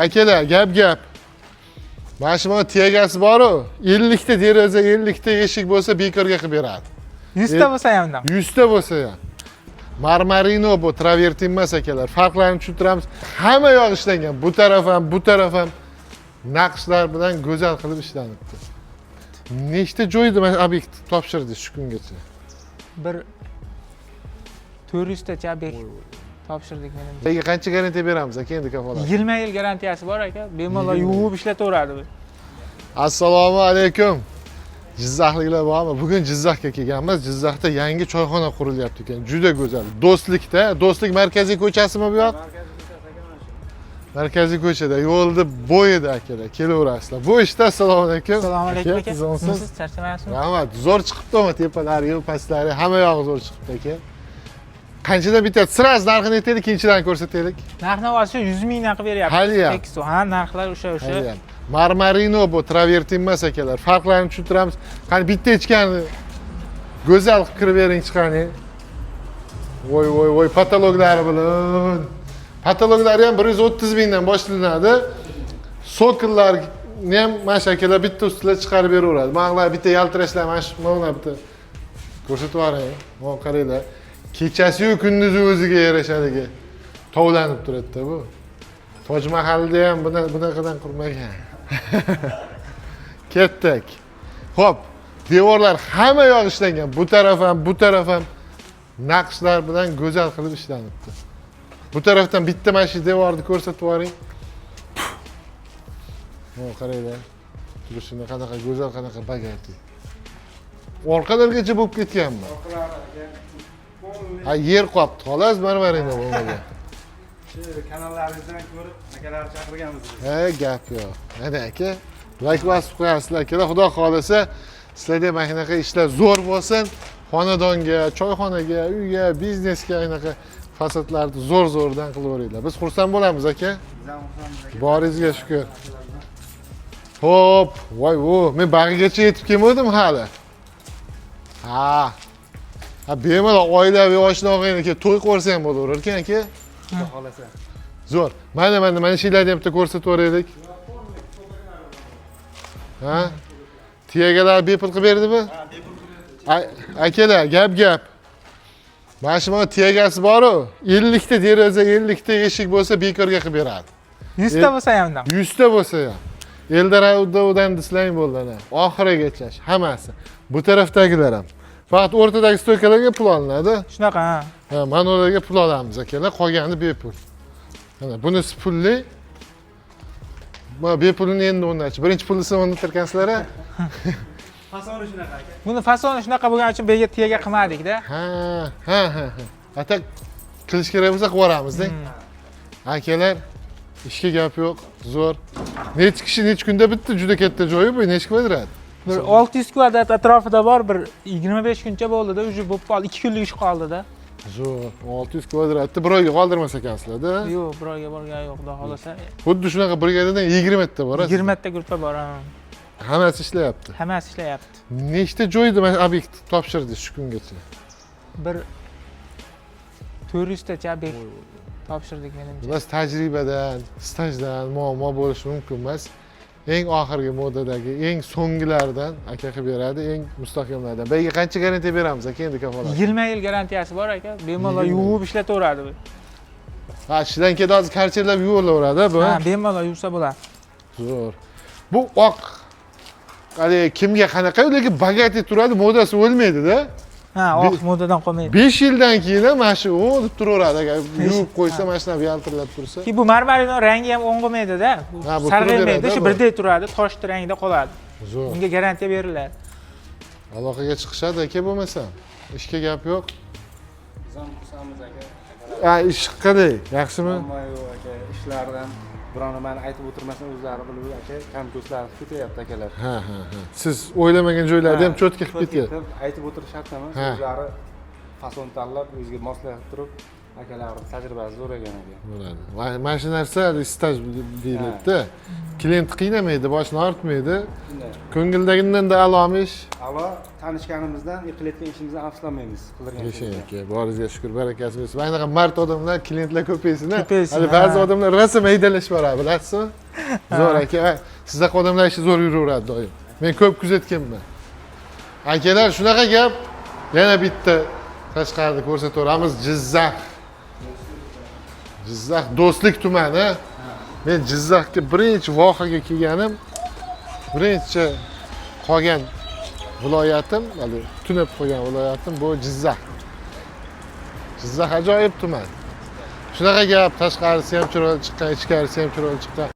akalar, gap. Mana shu tegasi bor-ku, 50 ta deraza, 50 ta eshik bo'lsa bekorga qilib beradi. 100 ta bo'lsa ham undan. 100 ta bo'lsa ham. Marmarino bu, travertin emas akalar. Farqlarini tushuntiramiz. Hamma yoq ishlangan. Bu taraf ham naqshlar bilan go'zal qilib ishlanibdi. Nechta joyda mana obyekt topshirdingiz shu kungacha? Bir 400 tacha obyekt topshirdik menimcha. Peki qancha garantiya beramiz aka endi kafolat? 20 yil garantiyasi bor aka. Bemalol yuvib ishlataveradi bu. Assalomu alaykum. Jizzaxliklar bormi? Bugun Jizzaxga kelganmiz. Jizzaxda yangi choyxona qurilyapti ekan. Juda go'zal. Do'stlikda, Do'stlik markaziy ko'chasimi bu yoq? Markaziy ko'chada, yo'lda bo'yida akalar, kelaverasizlar. Bu ishda assalomu alaykum. Assalomu alaykum aka. Siz Charchamayapsizmi? rahmat. Zo'r chiqibdi-mi? Tepalari, pastlari, hamma yog'i zo'r chiqibdi aka. Qanchadan bitadi? Siraz narxini aytaylik, keyinchidan ko'rsataylik. Narx-navosi 100 mingdan qilib beryapti. Haliyam. Tekis, ha, narxlar o'sha. Marmarino bu, travertin emas akalar. Farqlarini tushuntiramiz. Qani bitta ichkani go'zal qilib kirib bering chiqani. Voy, patologlari bilan. Patologlari ham 130 mingdan boshlanadi. Sokollarni ham mana shu akalar bitta ustiga chiqarib beraveradi. Manglar bitta yaltirashlar mana bitta ko'rsatib yuboring. Mana qaranglar. Kechasi-yu kunduzi o'ziga yarashadigi tovlanib turadi-da bu. Toj Mahalda ham bunaqadan qurmagan. Ketdik. Xo'p, devorlar hamma yoq ishlangan. Bu taraf ham naqshlar bilan go'zal qilib ishlanibdi. Bu tarafdan bitta mana shu devorni ko'rsatib yuboring. Mana qaranglar. Turishini qanaqa go'zal, qanaqa bagati. Orqalargacha bo'lib ketganmi? Ha, yer qopti, xolos marmarina bo'lmagan. Shu kanallaringizdan ko'rib, akalarni chaqirganmiz. Ha, gap yo'q. Mana aka, like bosib qo'yasizlar akalar. Xudo xolasa, sizlarda mana shunaqa ishlar zo'r bo'lsin. Xonadonga, choyxonaga, uyga, biznesga anaqa fasadlarni zo'rdan qilaveringlar. Biz xursand bo'lamiz aka. Boringizga shukr. Xo'p, voy, men bag'igacha yetib kelmadim hali. Ha, bemalol oilaviy oshna-og'ayniga to'y qilsa ham bo'laverar ekan aka. Xudo xolasa. Zo'r. Mana shu yerlarni ham bitta ko'rsatib o'raylik. Ha? Tiyagalar bepul qilib berdimi? Ha, bepul qilib berdi. Akalar, gap. Mana shu tiyagasi bor-ku, 50 ta deraza, 50 ta eshik bo'lsa bekorga qilib beradi. 100 ta bo'lsa ham undan. 100 ta bo'lsa ham. Eldoradodan dislang bo'ldi ana. Oxirigacha hammasi. Bu tarafdagilar ham. Faqat o'rtadagi stoykalarga pul olinadi. Shunaqa, ha. Ha, mana ularga pul olamiz akalar, qolgani bepul. Mana bunisi pulli. Mana bepulni endi o'rnatchi. Birinchi pulni o'rnatirkansizlar a? Fasoni shunaqa aka. Buni fasoni shunaqa bo'lgani uchun bega tiyaga qilmadik-da. Ha. Atak qilish kerak bo'lsa qilib yuboramizda. Akalar, ishga gap yo'q, zo'r. Necha kishi necha kunda bitdi? Juda katta joyi bu, necha kvadrat? Bir 600 kvadrat atrofida bor, bir 25 kuncha bo'ldi-da, uje bo'lib qoldi, 2 kunlik ish qoldi-da. Zo'r, 600 kvadratni bir oyga qoldirmas ekansizlar-da. Yo'q, bir oyga borgani yo'q, xudo xolasa. Xuddi shunaqa brigadadan 20 ta bor. 20 ta gruppa bor, ha. Hammasi ishlayapti. Hammasi ishlayapti. Nechta joyda mana obyekt topshirdingiz shu kungacha? Bir 400 tacha obyekt topshirdik menimcha. Biz tajribadan, stajdan muammo bo'lishi mumkin emas. Eng oxirgi modadagi, eng so'nggilardan aka qilib beradi, eng mustahkamlardan. Bega qancha garantiya beramiz aka endi kafolat? 20 yil garantiyasi bor aka. Bemalol yuvib ishlataveradi bu. Ha, ishdan keyin hozir karcherlab yuvilaveradi bu. Ha, bemalol yuvsa bo'ladi. Zo'r. Bu oq hali kimga qanaqa, lekin bagati turadi, modasi o'lmaydi-da. Ha, oq modadan qolmaydi. 5 yildan keyin ham mana shu deb turaveradi agar yuvib qo'ysa, mana shunaqa yaltirlab tursa. Ki bu marmarino rangi ham o'ng'ilmaydi-da. Ha, bu sarg'aymaydi, turaveradi, shu bu. birday turadi, toshli rangida qoladi. Zo'r. Bunga garantiya beriladi. Aloqaga chiqishadi aka bo'lmasa. Ishga gap yo'q. Biz ham xursandmiz aka. Ha, ish qalay? Yaxshimi? Ammo yo'q aka, ishlardan birovni meni aytib o'tirmasdan o'zlari bilib aka, kam ko'zlari ketyapti akalar. Ha. Siz o'ylamagan joylarda ham cho'tka qilib ketyapti. Aytib o'tirish shart emas, Ha. o'zlari fason tanlab, o'ziga moslashib turib akalarimiz tajribasi zo'r ekan aka. bo'ladi. Mana shu narsa staj deyiladi. Klient qiynamaydi, boshini ortmaydi. Shunday. Ko'ngildagidan a'lomi ish. A'lo tanishganimizdan, qilayotgan ishimizdan afsuslanmaymiz. Qildirgan Yashang ishimizdan. aka, boringizga shukur, barakasi bo'lsin. Mana bunaqa mard odamlar, klientlar ko'paysin. Ko'paysin, Hali ha. ba'zi odamlar rosa maydalash boradi, bilasizmi? Zo'r aka. Sizlar odamlar ishi zo'r yuraveradi doim. Men ko'p kuzatganman. Akalar, shunaqa gap. Yana bitta tashqarida ko'rsataveramiz. Jizzax Do'stlik tumani. Men Jizzaxga birinchi vohaga kelganim, birinchi qolgan viloyatim, hali tunab qolgan viloyatim bu Jizzax. Jizzax ajoyib tuman. Shunaqa gap, tashqarisi ham chiroyli chiqqan, ichkarisi ham chiroyli chiqqan.